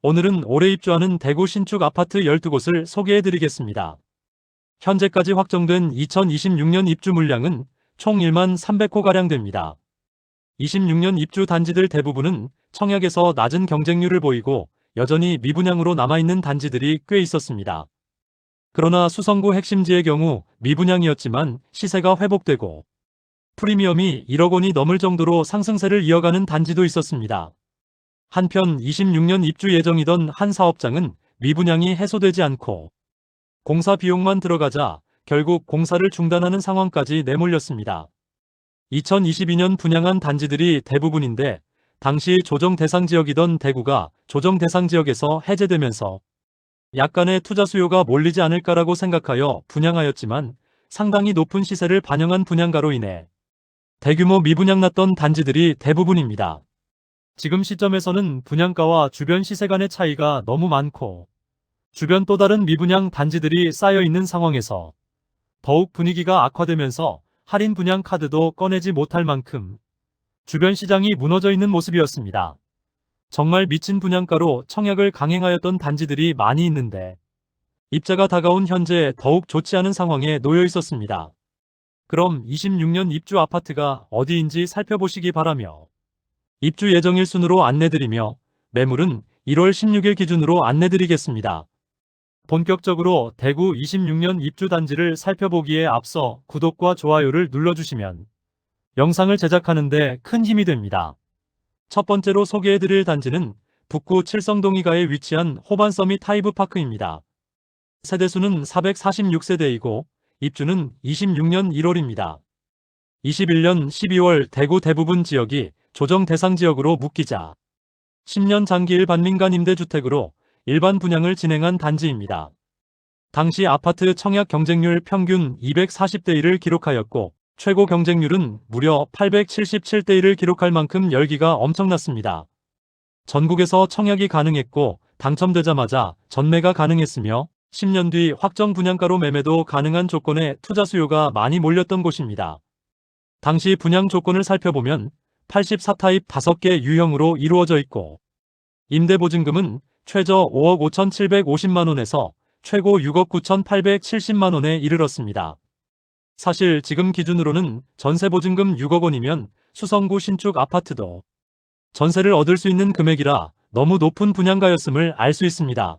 오늘은 올해 입주하는 대구 신축 아파트 12곳을 소개해드리겠습니다. 현재까지 확정된 2026년 입주 물량은 총 1만 300호가량 됩니다. 26년 입주 단지들 대부분은 청약에서 낮은 경쟁률을 보이고 여전히 미분양으로 남아있는 단지들이 꽤 있었습니다. 그러나 수성구 핵심지의 경우 미분양이었지만 시세가 회복되고 프리미엄이 1억 원이 넘을 정도로 상승세를 이어가는 단지도 있었습니다. 한편 26년 입주 예정이던 한 사업장은 미분양이 해소되지 않고 공사 비용만 들어가자 결국 공사를 중단하는 상황까지 내몰렸습니다. 2022년 분양한 단지들이 대부분인데 당시 조정 대상 지역이던 대구가 조정 대상 지역에서 해제되면서 약간의 투자 수요가 몰리지 않을까라고 생각하여 분양하였지만 상당히 높은 시세를 반영한 분양가로 인해 대규모 미분양 났던 단지들이 대부분입니다. 지금 시점에서는 분양가와 주변 시세 간의 차이가 너무 많고 주변 또 다른 미분양 단지들이 쌓여있는 상황에서 더욱 분위기가 악화되면서 할인 분양 카드도 꺼내지 못할 만큼 주변 시장이 무너져 있는 모습이었습니다. 정말 미친 분양가로 청약을 강행하였던 단지들이 많이 있는데 입자가 다가온 현재 더욱 좋지 않은 상황에 놓여 있었습니다. 그럼 26년 입주 아파트가 어디인지 살펴보시기 바라며 입주 예정일 순으로 안내드리며 매물은 1월 16일 기준으로 안내드리겠습니다. 본격적으로 대구 26년 입주 단지를 살펴보기에 앞서 구독과 좋아요를 눌러주시면 영상을 제작하는 데 큰 힘이 됩니다. 첫 번째로 소개해드릴 단지는 북구 칠성동이가에 위치한 호반서밋 하이브파크입니다. 세대수는 446세대이고 입주는 26년 1월입니다. 21년 12월 대구 대부분 지역이 조정 대상 지역으로 묶이자 10년 장기 일반민간 임대주택으로 일반 분양을 진행한 단지입니다. 당시 아파트 청약 경쟁률 평균 240대 1을 기록하였고 최고 경쟁률은 무려 877대 1을 기록할 만큼 열기가 엄청났습니다. 전국에서 청약이 가능했고 당첨되자마자 전매가 가능했으며 10년 뒤 확정 분양가로 매매도 가능한 조건에 투자 수요가 많이 몰렸던 곳입니다. 당시 분양 조건을 살펴보면 84타입 5개 유형으로 이루어져 있고 임대보증금은 최저 5억 5,750만원에서 최고 6억 9,870만원에 이르렀습니다. 사실 지금 기준으로는 전세보증금 6억 원이면 수성구 신축 아파트도 전세를 얻을 수 있는 금액이라 너무 높은 분양가였음을 알 수 있습니다.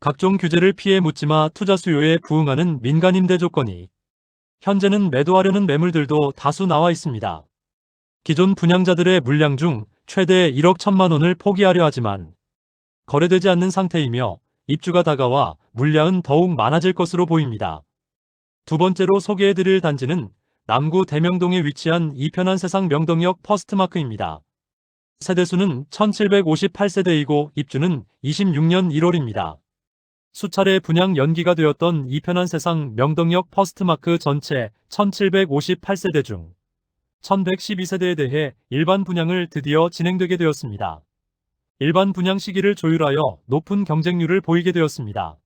각종 규제를 피해 묻지마 투자 수요에 부응하는 민간 임대 조건이 현재는 매도하려는 매물들도 다수 나와 있습니다. 기존 분양자들의 물량 중 최대 1억 1천만 원을 포기하려 하지만 거래되지 않는 상태이며 입주가 다가와 물량은 더욱 많아질 것으로 보입니다. 두 번째로 소개해드릴 단지는 남구 대명동에 위치한 이편한 세상 명동역 퍼스트마크입니다. 세대수는 1758세대이고 입주는 26년 1월입니다. 수차례 분양 연기가 되었던 이편한 세상 명동역 퍼스트마크 전체 1758세대 중 1112세대에 대해 일반 분양을 드디어 진행되게 되었습니다. 일반 분양 시기를 조율하여 높은 경쟁률을 보이게 되었습니다.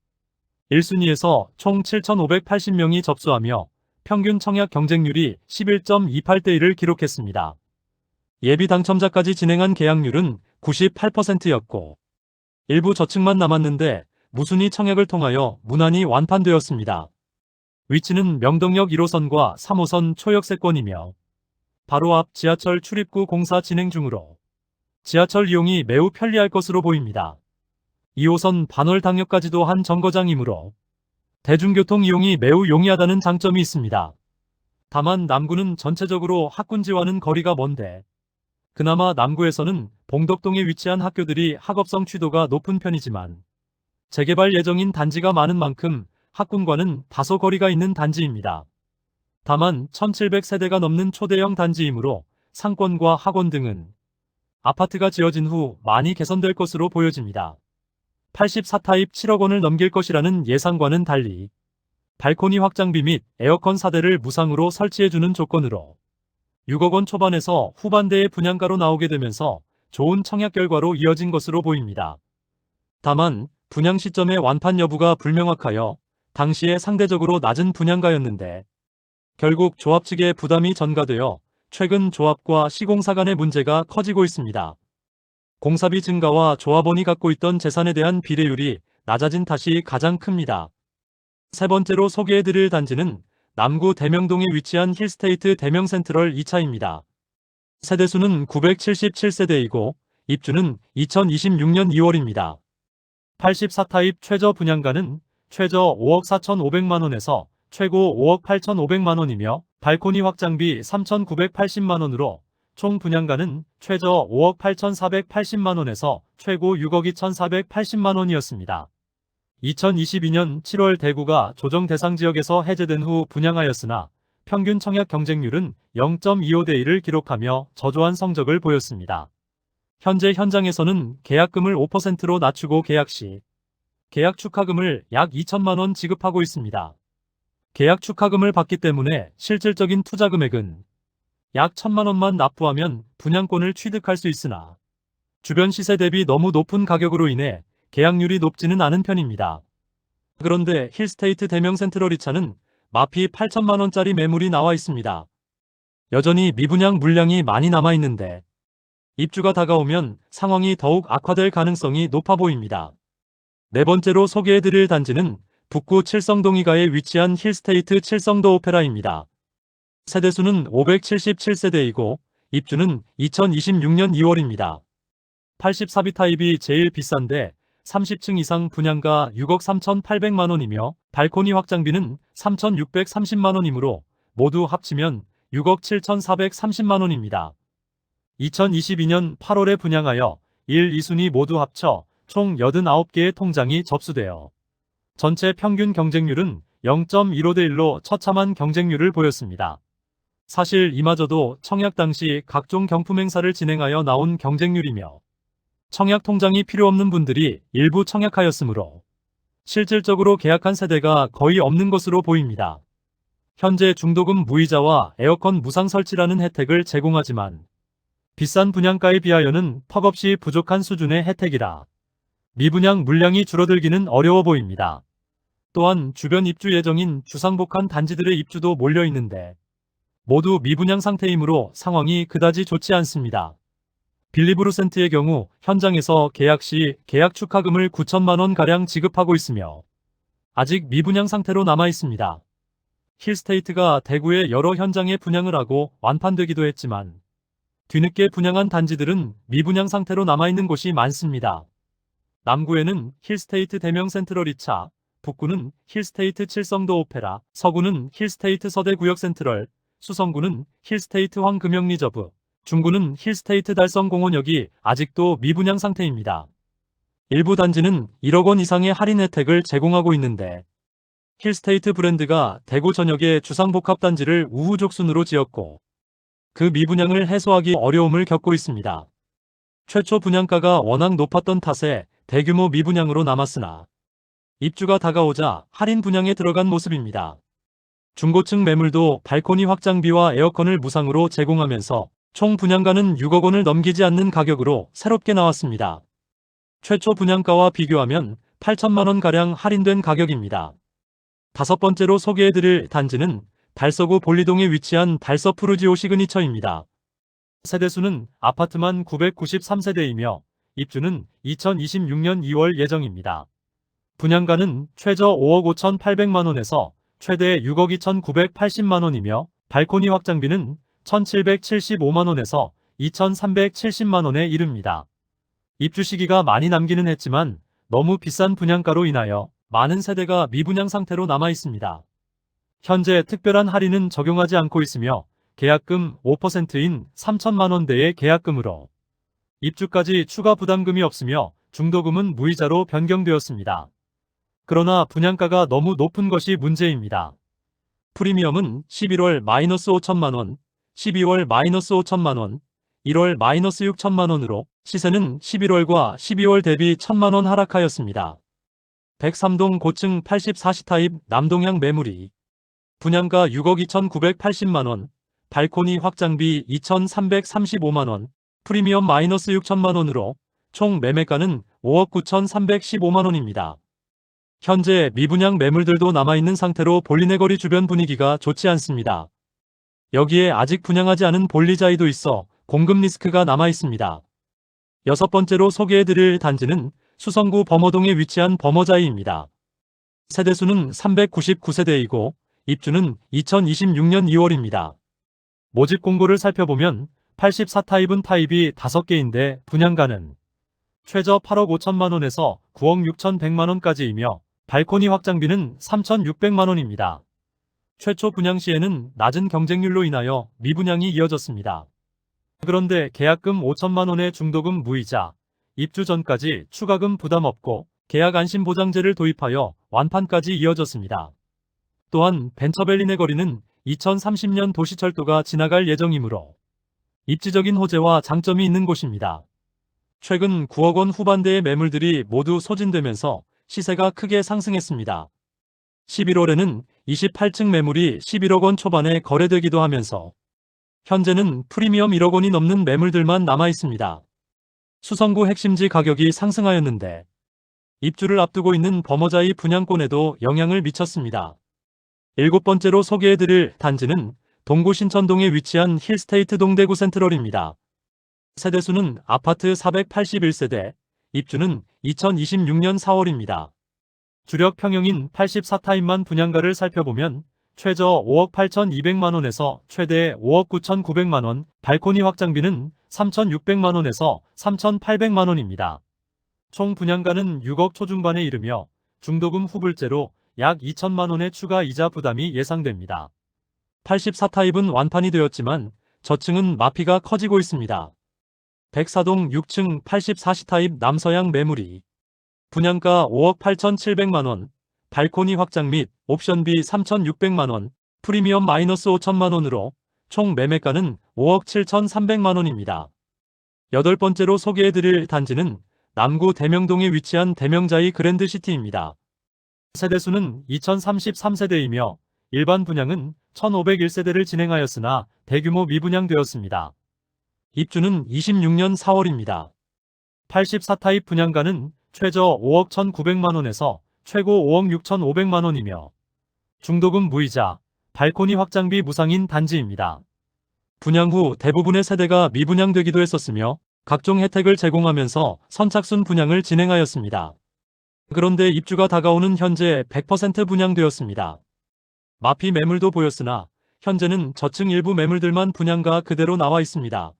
1순위에서 총 7,580명이 접수하며 평균 청약 경쟁률이 11.28대 1을 기록했습니다. 예비 당첨자까지 진행한 계약률은 98%였고 일부 저층만 남았는데 무순위 청약을 통하여 무난히 완판되었습니다. 위치는 명동역 1호선과 3호선 초역세권이며 바로 앞 지하철 출입구 공사 진행 중으로 지하철 이용이 매우 편리할 것으로 보입니다. 2호선 반월당역까지도 한 정거장이므로 대중교통 이용이 매우 용이하다는 장점이 있습니다. 다만 남구는 전체적으로 학군지와는 거리가 먼데 그나마 남구에서는 봉덕동에 위치한 학교들이 학업성 취도가 높은 편이지만 재개발 예정인 단지가 많은 만큼 학군과는 다소 거리가 있는 단지입니다. 다만 1700세대가 넘는 초대형 단지이므로 상권과 학원 등은 아파트가 지어진 후 많이 개선될 것으로 보여집니다. 84타입 7억 원을 넘길 것이라는 예상과는 달리 발코니 확장비 및 에어컨 4대를 무상으로 설치해주는 조건으로 6억 원 초반에서 후반대의 분양가로 나오게 되면서 좋은 청약 결과로 이어진 것으로 보입니다. 다만 분양 시점의 완판 여부가 불명확하여 당시에 상대적으로 낮은 분양가였는데 결국 조합 측의 부담이 전가되어 최근 조합과 시공사 간의 문제가 커지고 있습니다. 공사비 증가와 조합원이 갖고 있던 재산에 대한 비례율이 낮아진 탓이 가장 큽니다. 세 번째로 소개해드릴 단지는 남구 대명동에 위치한 힐스테이트 대명센트럴 2차입니다. 세대수는 977세대이고 입주는 2026년 2월입니다. 84타입 최저 분양가는 최저 5억 4,500만원에서 최고 5억 8,500만원이며 발코니 확장비 3,980만원으로 총 분양가는 최저 5억 8,480만원에서 최고 6억 2,480만원이었습니다. 2022년 7월 대구가 조정 대상 지역에서 해제된 후 분양하였으나 평균 청약 경쟁률은 0.25대 1을 기록하며 저조한 성적을 보였습니다. 현재 현장에서는 계약금을 5%로 낮추고 계약 시 계약 축하금을 약 2천만 원 지급하고 있습니다. 계약 축하금을 받기 때문에 실질적인 투자 금액은 약 1천만 원만 납부하면 분양권을 취득할 수 있으나 주변 시세 대비 너무 높은 가격으로 인해 계약률이 높지는 않은 편입니다. 그런데 힐스테이트 대명센트럴 2차는 마피 8천만 원짜리 매물이 나와 있습니다. 여전히 미분양 물량이 많이 남아 있는데 입주가 다가오면 상황이 더욱 악화될 가능성이 높아 보입니다. 네 번째로 소개해드릴 단지는 북구 칠성동 이가에 위치한 힐스테이트 칠성도 오페라입니다. 세대수는 577세대이고 입주는 2026년 2월입니다. 84비 타입이 제일 비싼데 30층 이상 분양가 6억 3,800만원이며 발코니 확장비는 3,630만원이므로 모두 합치면 6억 7,430만원입니다. 2022년 8월에 분양하여 1, 2순위 모두 합쳐 총 89개의 통장이 접수되어 전체 평균 경쟁률은 0.15대 1로 처참한 경쟁률을 보였습니다. 사실 이마저도 청약 당시 각종 경품 행사를 진행하여 나온 경쟁률이며 청약 통장이 필요 없는 분들이 일부 청약하였으므로 실질적으로 계약한 세대가 거의 없는 것으로 보입니다. 현재 중도금 무이자와 에어컨 무상 설치라는 혜택을 제공하지만 비싼 분양가에 비하여는 턱없이 부족한 수준의 혜택이라 미분양 물량이 줄어들기는 어려워 보입니다. 또한 주변 입주 예정인 주상복합 단지들의 입주도 몰려 있는데 모두 미분양 상태이므로 상황이 그다지 좋지 않습니다. 빌리브루센트의 경우 현장에서 계약 시 계약 축하금을 9천만 원가량 지급하고 있으며 아직 미분양 상태로 남아 있습니다. 힐스테이트가 대구의 여러 현장에 분양을 하고 완판되기도 했지만 뒤늦게 분양한 단지들은 미분양 상태로 남아있는 곳이 많습니다. 남구에는 힐스테이트 대명센트럴 2차, 북구는 힐스테이트 칠성도 오페라, 서구는 힐스테이트 서대구역 센트럴, 수성구는 힐스테이트 황금영리저브, 중구는 힐스테이트 달성공원역이 아직도 미분양 상태입니다. 일부 단지는 1억 원 이상의 할인 혜택을 제공하고 있는데 힐스테이트 브랜드가 대구 전역의 주상복합 단지를 우후죽순으로 지었고 그 미분양을 해소하기 어려움을 겪고 있습니다. 최초 분양가가 워낙 높았던 탓에 대규모 미분양으로 남았으나 입주가 다가오자 할인 분양에 들어간 모습입니다. 중고층 매물도 발코니 확장비와 에어컨을 무상으로 제공하면서 총 분양가는 6억 원을 넘기지 않는 가격으로 새롭게 나왔습니다. 최초 분양가와 비교하면 8천만 원가량 할인된 가격입니다. 다섯 번째로 소개해드릴 단지는 달서구 볼리동에 위치한 달서 푸르지오 시그니처입니다. 세대수는 아파트만 993세대이며 입주는 2026년 2월 예정입니다. 분양가는 최저 5억 5,800만원에서 최대 6억 2,980만원이며 발코니 확장비는 1,775만원에서 2,370만원에 이릅니다. 입주 시기가 많이 남기는 했지만 너무 비싼 분양가로 인하여 많은 세대가 미분양 상태로 남아 있습니다. 현재 특별한 할인은 적용하지 않고 있으며 계약금 5%인 3천만원대의 계약금으로 입주까지 추가 부담금이 없으며 중도금은 무이자로 변경되었습니다. 그러나 분양가가 너무 높은 것이 문제입니다. 프리미엄은 11월 마이너스 5천만원, 12월 마이너스 5천만원, 1월 마이너스 6천만원으로 시세는 11월과 12월 대비 1천만원 하락하였습니다. 103동 고층 84시 타입 남동향 매물이 분양가 6억 2,980만원, 발코니 확장비 2,335만원, 프리미엄 마이너스 6천만원으로 총 매매가는 5억 9,315만원입니다. 현재 미분양 매물들도 남아있는 상태로 볼리네거리 주변 분위기가 좋지 않습니다. 여기에 아직 분양하지 않은 볼리자이도 있어 공급 리스크가 남아있습니다. 여섯 번째로 소개해드릴 단지는 수성구 범어동에 위치한 범어자이입니다. 세대수는 399세대이고 입주는 2026년 2월입니다. 모집 공고를 살펴보면 84타입은 타입이 5개인데 분양가는 최저 8억 5천만원에서 9억 6천100만원까지이며 발코니 확장비는 3,600만원입니다. 최초 분양 시에는 낮은 경쟁률로 인하여 미분양이 이어졌습니다. 그런데 계약금 5천만원의 중도금 무이자, 입주 전까지 추가금 부담 없고 계약 안심보장제를 도입하여 완판까지 이어졌습니다. 또한 벤처밸리 내 거리는 2030년 도시철도가 지나갈 예정이므로 입지적인 호재와 장점이 있는 곳입니다. 최근 9억 원 후반대의 매물들이 모두 소진되면서 시세가 크게 상승했습니다. 11월에는 28층 매물이 11억 원 초반에 거래되기도 하면서 현재는 프리미엄 1억 원이 넘는 매물들만 남아 있습니다. 수성구 핵심지 가격이 상승하였는데 입주를 앞두고 있는 범어자의 분양권에도 영향을 미쳤습니다. 일곱 번째로 소개해드릴 단지는 동구 신천동에 위치한 힐스테이트 동대구 센트럴입니다. 세대수는 아파트 481세대, 입주는 2026년 4월입니다. 주력 평형인 84타입만 분양가를 살펴보면 최저 5억 8,200만원에서 최대 5억 9,900만원, 발코니 확장비는 3,600만원에서 3,800만원입니다. 총 분양가는 6억 초중반에 이르며 중도금 후불제로 약 2천만원의 추가 이자 부담이 예상됩니다. 84타입은 완판이 되었지만 저층은 마피가 커지고 있습니다. 백사동 6층 84C타입 남서양 매물이 분양가 5억 8,700만원, 발코니 확장 및 옵션비 3,600만원, 프리미엄 마이너스 5천만원으로 총 매매가는 5억 7,300만원입니다. 여덟 번째로 소개해드릴 단지는 남구 대명동에 위치한 대명자이 그랜드시티입니다. 세대수는 2033세대이며 일반 분양은 1501세대를 진행하였으나 대규모 미분양되었습니다. 입주는 26년 4월입니다. 84타입 분양가는 최저 5억 1,900만원에서 최고 5억 6,500만원이며 중도금 무이자, 발코니 확장비 무상인 단지입니다. 분양 후 대부분의 세대가 미분양되기도 했었으며 각종 혜택을 제공하면서 선착순 분양을 진행하였습니다. 그런데 입주가 다가오는 현재 100% 분양되었습니다. 마피 매물도 보였으나 현재는 저층 일부 매물들만 분양가 그대로 나와 있습니다.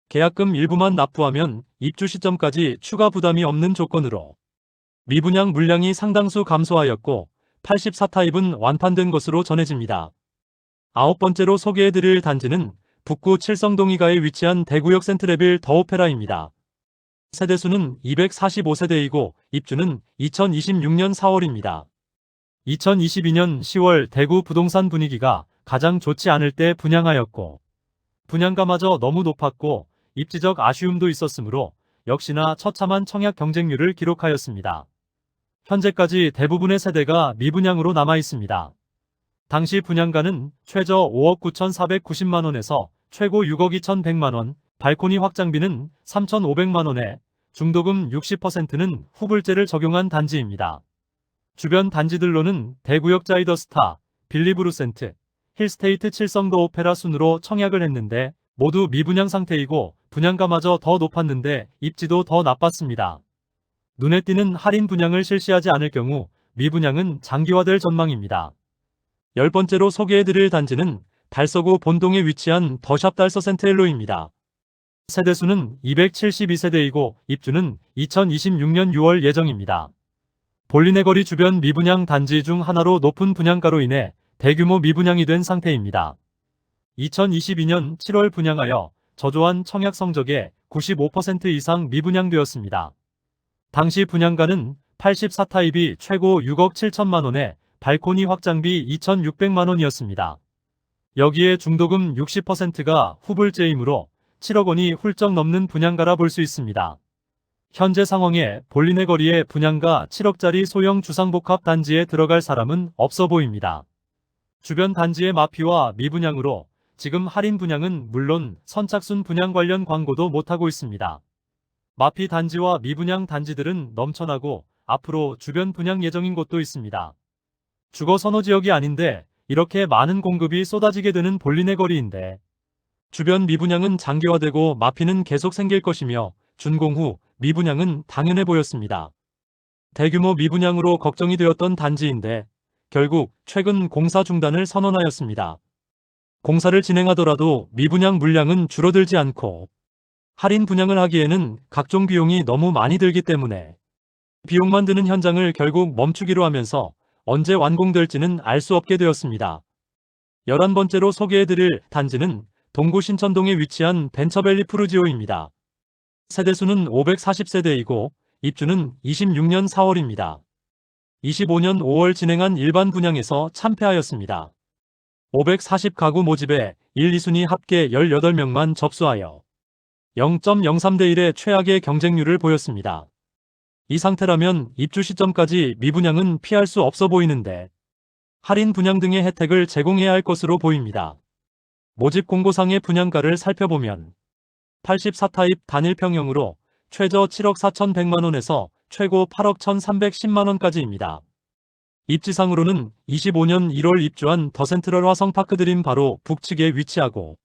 계약금 일부만 납부하면 입주 시점까지 추가 부담이 없는 조건으로 미분양 물량이 상당수 감소하였고 84타입은 완판된 것으로 전해집니다. 아홉 번째로 소개해드릴 단지는 북구 칠성동이가에 위치한 대구역 센트레빌 더오페라입니다. 세대수는 245세대이고 입주는 2026년 4월입니다. 2022년 10월 대구 부동산 분위기가 가장 좋지 않을 때 분양하였고 분양가마저 너무 높았고 입지적 아쉬움도 있었으므로 역시나 처참한 청약 경쟁률을 기록하였습니다. 현재까지 대부분의 세대가 미분양으로 남아 있습니다. 당시 분양가는 최저 5억 9,490만원에서 최고 6억 2,100만원, 발코니 확장비는 3,500만원에 중도금 60%는 후불제를 적용한 단지입니다. 주변 단지들로는 대구역 자이더스타, 빌리브루센트, 힐스테이트 칠성도 오페라 순으로 청약을 했는데 모두 미분양 상태이고 분양가마저 더 높았는데 입지도 더 나빴습니다. 눈에 띄는 할인 분양을 실시하지 않을 경우 미분양은 장기화될 전망입니다. 열 번째로 소개해드릴 단지는 달서구 본동에 위치한 더샵 달서 센트엘로입니다. 세대수는 272세대이고 입주는 2026년 6월 예정입니다. 볼리네 거리 주변 미분양 단지 중 하나로 높은 분양가로 인해 대규모 미분양이 된 상태입니다. 2022년 7월 분양하여 저조한 청약 성적에 95% 이상 미분양되었습니다. 당시 분양가는 84타입이 최고 6억 7천만원에 발코니 확장비 2,600만원이었습니다. 여기에 중도금 60%가 후불제이므로 7억 원이 훌쩍 넘는 분양가라 볼 수 있습니다. 현재 상황에 볼리네 거리에 분양가 7억짜리 소형 주상복합 단지에 들어갈 사람은 없어 보입니다. 주변 단지의 마피와 미분양으로 지금 할인 분양은 물론 선착순 분양 관련 광고도 못하고 있습니다. 마피 단지와 미분양 단지들은 넘쳐나고 앞으로 주변 분양 예정인 곳도 있습니다. 주거 선호 지역이 아닌데 이렇게 많은 공급이 쏟아지게 되는 볼리네 거리인데 주변 미분양은 장기화되고 마피는 계속 생길 것이며 준공 후 미분양은 당연해 보였습니다. 대규모 미분양으로 걱정이 되었던 단지인데 결국 최근 공사 중단을 선언하였습니다. 공사를 진행하더라도 미분양 물량은 줄어들지 않고 할인 분양을 하기에는 각종 비용이 너무 많이 들기 때문에 비용만 드는 현장을 결국 멈추기로 하면서 언제 완공될지는 알 수 없게 되었습니다. 11번째로 소개해드릴 단지는 동구 신천동에 위치한 벤처밸리 푸르지오입니다. 세대수는 540세대이고 입주는 26년 4월입니다. 25년 5월 진행한 일반 분양에서 참패하였습니다. 540가구 모집에 1, 2순위 합계 18명만 접수하여 0.03대 1의 최악의 경쟁률을 보였습니다. 이 상태라면 입주 시점까지 미분양은 피할 수 없어 보이는데 할인 분양 등의 혜택을 제공해야 할 것으로 보입니다. 모집 공고상의 분양가를 살펴보면 84타입 단일평형으로 최저 7억 4,100만원에서 최고 8억 1,310만원까지입니다. 입지상으로는 25년 1월 입주한 더센트럴 화성파크드림 바로 북측에 위치하고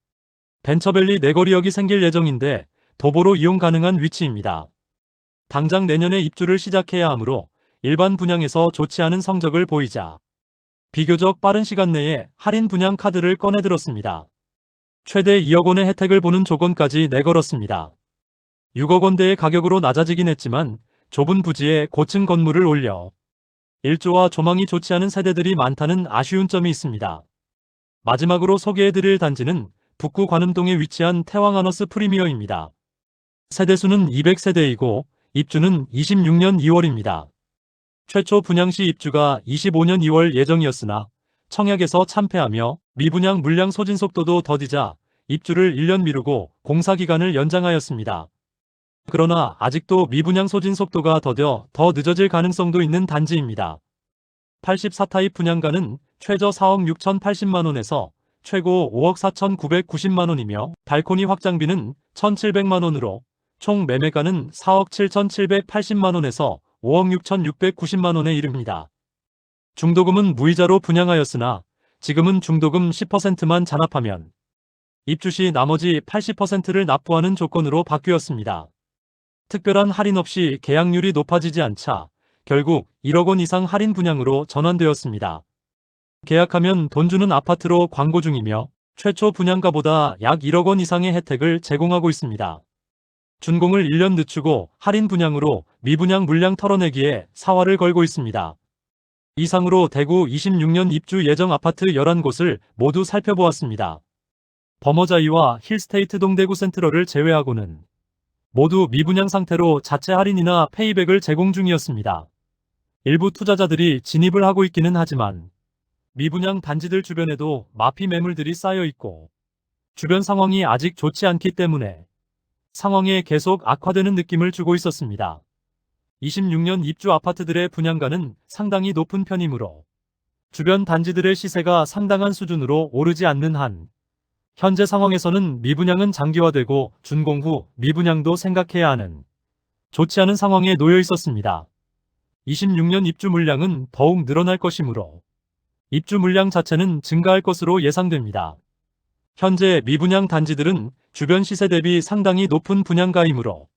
벤처밸리 내거리역이 생길 예정인데 도보로 이용 가능한 위치입니다. 당장 내년에 입주를 시작해야 하므로 일반 분양에서 좋지 않은 성적을 보이자 비교적 빠른 시간 내에 할인 분양 카드를 꺼내들었습니다. 최대 2억 원의 혜택을 보는 조건까지 내걸었습니다. 6억 원대의 가격으로 낮아지긴 했지만 좁은 부지에 고층 건물을 올려 일조와 조망이 좋지 않은 세대들이 많다는 아쉬운 점이 있습니다. 마지막으로 소개해드릴 단지는 북구 관음동에 위치한 태왕하너스 프리미어입니다. 세대수는 200세대이고 입주는 26년 2월입니다. 최초 분양시 입주가 25년 2월 예정이었으나 청약에서 참패하며 미분양 물량 소진 속도도 더디자 입주를 1년 미루고 공사 기간을 연장하였습니다. 그러나 아직도 미분양 소진 속도가 더뎌 더 늦어질 가능성도 있는 단지입니다. 84타입 분양가는 최저 4억 6,080만원에서 최고 5억 4,990만원이며 발코니 확장비는 1,700만원으로 총 매매가는 4억 7,780만원에서 5억 6,690만원에 이릅니다. 중도금은 무이자로 분양하였으나 지금은 중도금 10%만 잔압하면 입주 시 나머지 80%를 납부하는 조건으로 바뀌었습니다. 특별한 할인 없이 계약률이 높아지지 않자 결국 1억 원 이상 할인 분양으로 전환되었습니다. 계약하면 돈 주는 아파트로 광고 중이며 최초 분양가보다 약 1억 원 이상의 혜택을 제공하고 있습니다. 준공을 1년 늦추고 할인 분양으로 미분양 물량 털어내기에 사활을 걸고 있습니다. 이상으로 대구 26년 입주 예정 아파트 11곳을 모두 살펴보았습니다. 버머자이와 힐스테이트 동대구 센트럴을 제외하고는 모두 미분양 상태로 자체 할인이나 페이백을 제공 중이었습니다. 일부 투자자들이 진입을 하고 있기는 하지만 미분양 단지들 주변에도 마피 매물들이 쌓여 있고 주변 상황이 아직 좋지 않기 때문에 상황에 계속 악화되는 느낌을 주고 있었습니다. 26년 입주 아파트들의 분양가는 상당히 높은 편이므로 주변 단지들의 시세가 상당한 수준으로 오르지 않는 한 현재 상황에서는 미분양은 장기화되고 준공 후 미분양도 생각해야 하는 좋지 않은 상황에 놓여 있었습니다. 26년 입주 물량은 더욱 늘어날 것이므로 입주 물량 자체는 증가할 것으로 예상됩니다. 현재 미분양 단지들은 주변 시세 대비 상당히 높은 분양가이므로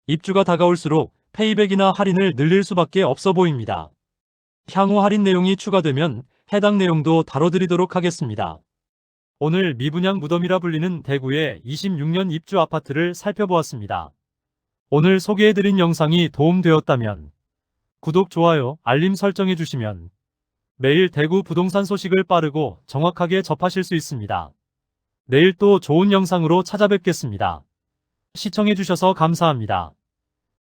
입주가 다가올수록 페이백이나 할인을 늘릴 수밖에 없어 보입니다. 향후 할인 내용이 추가되면 해당 내용도 다뤄드리도록 하겠습니다. 오늘 미분양 무덤이라 불리는 대구의 26년 입주 아파트를 살펴보았습니다. 오늘 소개해드린 영상이 도움되었다면 구독, 좋아요, 알림 설정해주시면 매일 대구 부동산 소식을 빠르고 정확하게 접하실 수 있습니다. 내일 또 좋은 영상으로 찾아뵙겠습니다. 시청해주셔서 감사합니다.